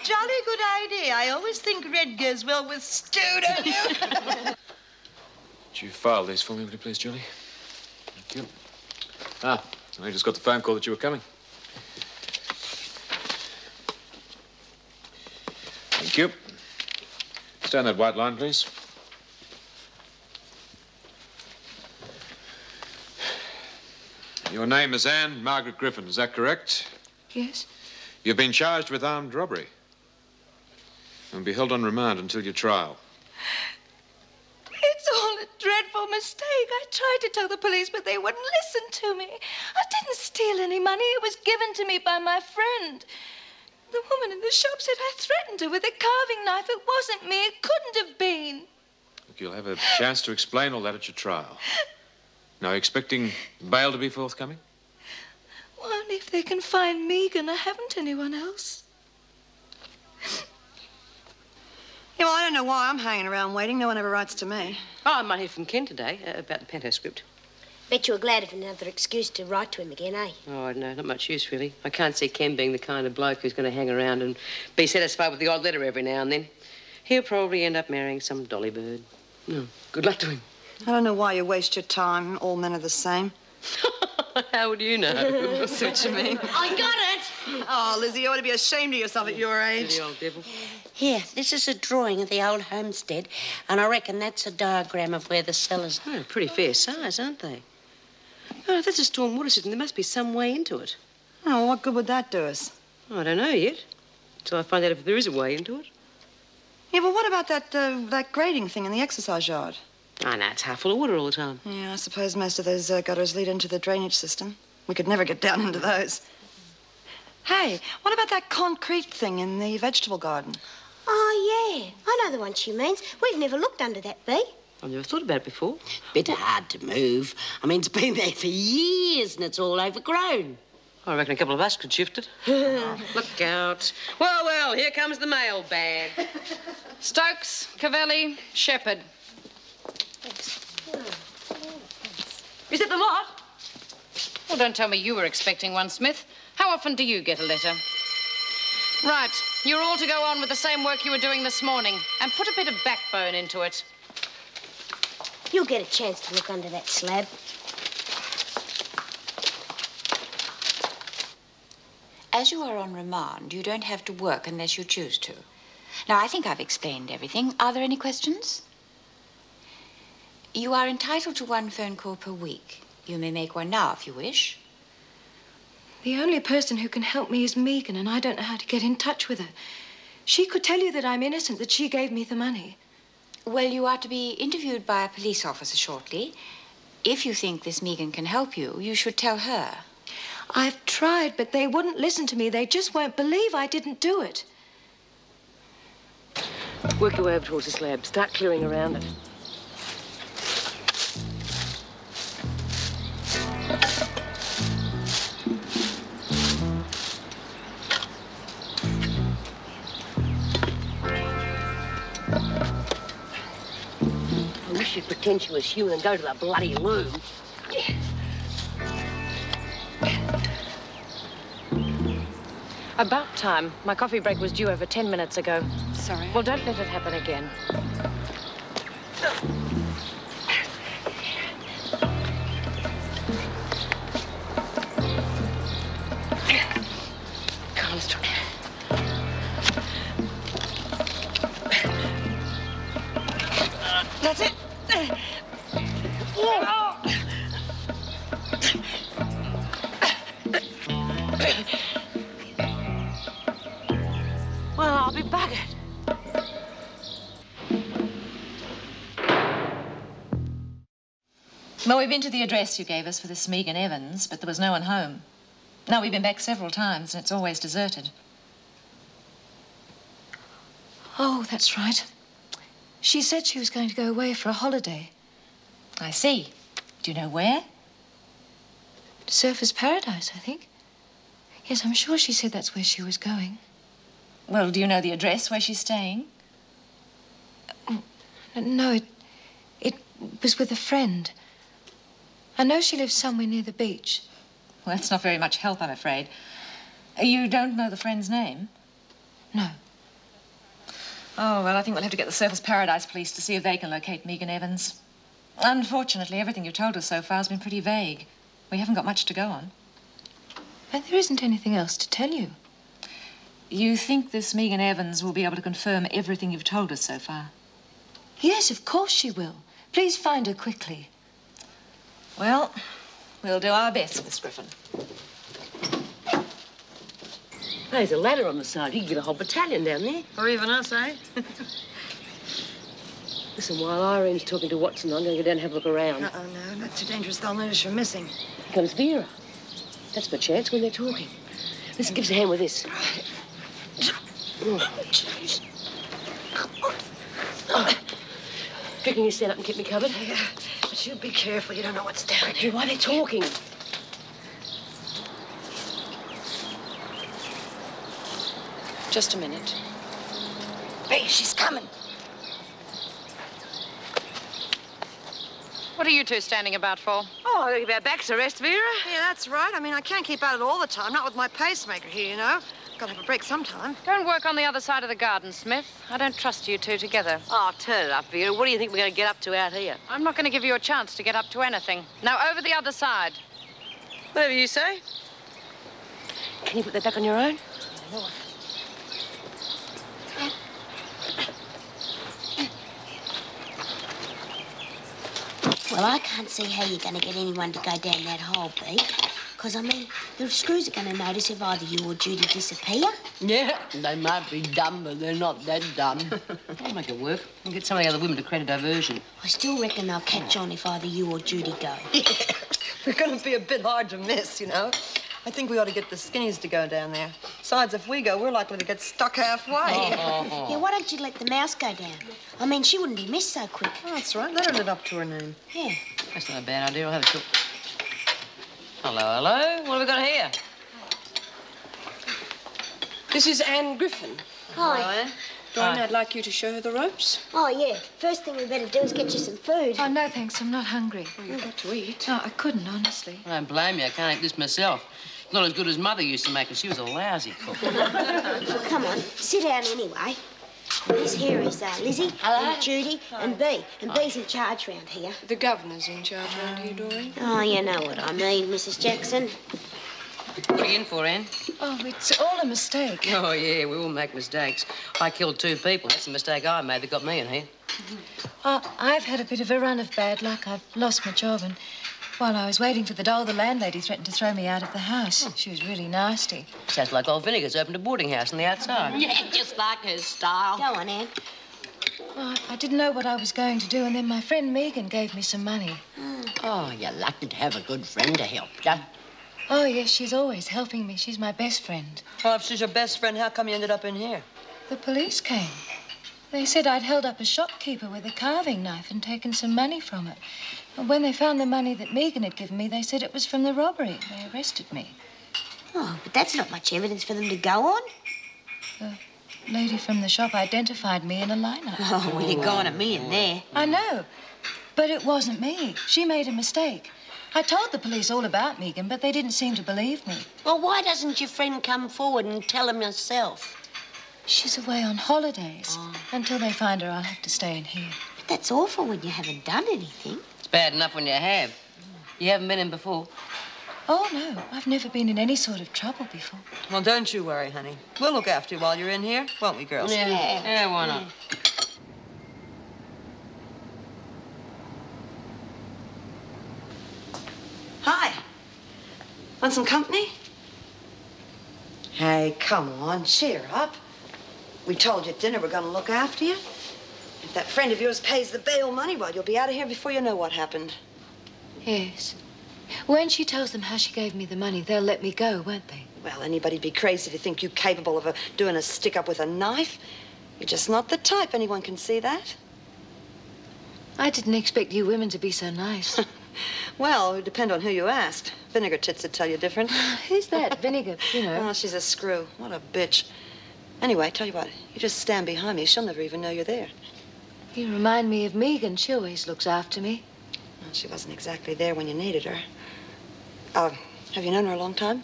Jolly good idea. I always think red goes well with stew, don't you? Would you file these for me, would you please, Julie? Thank you. I just got the phone call that you were coming. Thank you. Stay on that white line, please. Your name is Anne Margaret Griffin, is that correct? Yes. You've been charged with armed robbery and be held on remand until your trial. It's all a dreadful mistake. I tried to tell the police, but they wouldn't listen to me. I didn't steal any money. It was given to me by my friend. The woman in the shop said I threatened her with a carving knife. It wasn't me. It couldn't have been. Look, you'll have a chance to explain all that at your trial. Now, are you expecting bail to be forthcoming? Well, only if they can find Megan. I haven't anyone else. Yeah, well, I don't know why I'm hanging around waiting. No one ever writes to me. Oh, I might hear from Ken today about the Panto script. Bet you were glad of another excuse to write to him again, eh? Oh, no, not much use, really. I can't see Ken being the kind of bloke who's going to hang around and be satisfied with the odd letter every now and then. He'll probably end up marrying some dolly bird. No, good luck to him. I don't know why you waste your time. All men are the same. How would you know? That's what you mean. I got it! Oh, Lizzie, you ought to be ashamed of yourself at your age. Silly old devil. Here, this is a drawing of the old homestead, and I reckon that's a diagram of where the cellars are. Oh, pretty fair size, aren't they? Oh, if that's a storm water system, there must be some way into it. Oh, well, what good would that do us? Oh, I don't know yet. Until I find out if there is a way into it. Yeah, but what about that grading thing in the exercise yard? Oh, no, it's half full of water all the time. Yeah, I suppose most of those gutters lead into the drainage system. We could never get down into those. Hey, what about that concrete thing in the vegetable garden? Oh, yeah. I know the one she means. We've never looked under that, Bee. I've never thought about it before. Bit hard to move. I mean, it's been there for years and it's all overgrown. I reckon a couple of us could shift it. Oh, look out. Well, well, here comes the mailbag. Stokes, Cavelli, Shepherd. Is it the lot? Well, don't tell me you were expecting one, Smith. How often do you get a letter? Right, you're all to go on with the same work you were doing this morning and put a bit of backbone into it. You'll get a chance to look under that slab. As you are on remand, you don't have to work unless you choose to. Now, I think I've explained everything. Are there any questions? You are entitled to one phone call per week. You may make one now if you wish. The only person who can help me is Megan, and I don't know how to get in touch with her. She could tell you that I'm innocent, that she gave me the money. Well, you are to be interviewed by a police officer shortly. If you think this Megan can help you, you should tell her. I've tried, but they wouldn't listen to me. They just won't believe I didn't do it. Work your way over towards the slab. Start clearing around it. I wish you'd pretend she was human and go to the bloody loom. About time. My coffee break was due over 10 minutes ago. Sorry. Well, don't let it happen again. Carla's trying. That's it. Well, I'll be buggered. Well, we've been to the address you gave us for this Megan Evans, but there was no one home. No, we've been back several times, and it's always deserted. Oh, that's right. She said she was going to go away for a holiday. I see. Do you know where? Surfer's Paradise, I think. Yes, I'm sure she said that's where she was going. Well, do you know the address where she's staying? No, it was with a friend. I know she lives somewhere near the beach. Well, that's not very much help, I'm afraid. You don't know the friend's name? No. Oh, well, I think we'll have to get the Surfers Paradise Police to see if they can locate Megan Evans. Unfortunately, everything you've told us so far has been pretty vague. We haven't got much to go on. But there isn't anything else to tell you. You think this Megan Evans will be able to confirm everything you've told us so far? Yes, of course she will. Please find her quickly. Well, we'll do our best, Miss Griffin. There's a ladder on the side. You can get a whole battalion down there. Or even us, eh? Listen, while Irene's talking to Watson, I'm going to go down and have a look around. Uh-oh, no, that's too dangerous. They'll notice you're missing. Here comes Vera. That's my chance when they're talking. Listen, give us a hand with this. Oh, jeez. Reckon you stand up and keep me covered? Yeah, but you be careful. You don't know what's down there. Hey, why are they talking? Just a minute. Hey, she's coming. What are you two standing about for? Oh, I'll give our backs a rest, Vera. Yeah, that's right. I mean, I can't keep at it all the time. Not with my pacemaker here, you know. Got to have a break sometime. Go and work on the other side of the garden, Smith. I don't trust you two together. Oh, turn it up, Vera. What do you think we're going to get up to out here? I'm not going to give you a chance to get up to anything. Now, over the other side. Whatever you say. Can you put that back on your own? Well, I can't see how you're going to get anyone to go down that hole, Bea. Because, I mean, the screws are going to notice if either you or Judy disappear. Yeah, they might be dumb, but they're not that dumb. I'll make it work. I'll get some of the other women to create a diversion. I still reckon they'll catch on if either you or Judy go. We're going to be a bit hard to miss, you know. I think we ought to get the skinnies to go down there. Besides, if we go, we're likely to get stuck halfway. Yeah, why don't you let the mouse go down? I mean, she wouldn't be missed so quick. Oh, that's right. Let her live up to her name. Yeah. That's not a bad idea. I'll have a talk. Hello, hello. What have we got here? This is Anne Griffin. Hi. Dawn, I'd like you to show her the ropes. Oh, yeah. First thing we better do is get you some food. Oh, no, thanks. I'm not hungry. Well, you've got to eat. No, I couldn't, honestly. I don't blame you. I can't eat this myself. It's not as good as Mother used to make it. She was a lousy cook. Well, come on. Sit down anyway. This here is Lizzie, and Judy, and Bea. And Bea's in charge round here. The governor's in charge around here, Doreen. Oh, you know what I mean, Mrs. Jackson. What are you in for, Anne? Oh, it's all a mistake. Oh, yeah, we all make mistakes. I killed 2 people. That's the mistake I made that got me in here. Oh, I've had a bit of a run of bad luck. I've lost my job, and while I was waiting for the doll, the landlady threatened to throw me out of the house. She was really nasty. Sounds like old Vinegar's opened a boarding house on the outside. Yeah, just like her style. Go on, Anne. Oh, I didn't know what I was going to do, and then my friend Megan gave me some money. Oh, you're lucky to have a good friend to help you. Oh, yes, she's always helping me. She's my best friend. Well, if she's your best friend, how come you ended up in here? The police came. They said I'd held up a shopkeeper with a carving knife and taken some money from it. And when they found the money that Megan had given me, they said it was from the robbery. They arrested me. Oh, but that's not much evidence for them to go on. The lady from the shop identified me in a lineup. Oh, well, you're going a million there. I know, but it wasn't me. She made a mistake. I told the police all about Megan, but they didn't seem to believe me. Well, why doesn't your friend come forward and tell them herself? She's away on holidays. Until they find her, I'll have to stay in here. But that's awful when you haven't done anything. It's bad enough when you have. You haven't been in before. Oh, no, I've never been in any sort of trouble before. Well, don't you worry, honey. We'll look after you while you're in here, won't we, girls? Yeah, why not? Hi. Want some company? Hey, come on, cheer up. We told you at dinner we're going to look after you. If that friend of yours pays the bail money, well, you'll be out of here before you know what happened. Yes. When she tells them how she gave me the money, they'll let me go, won't they? Well, anybody'd be crazy to think you capable of doing a stick-up with a knife. You're just not the type. Anyone can see that. I didn't expect you women to be so nice. Well, it would depend on who you asked. Vinegar Tits would tell you different. Who's that? Vinegar, you know. Oh, she's a screw. What a bitch. Anyway, tell you what, you just stand behind me. She'll never even know you're there. You remind me of Megan. She always looks after me. Well, she wasn't exactly there when you needed her. Have you known her a long time?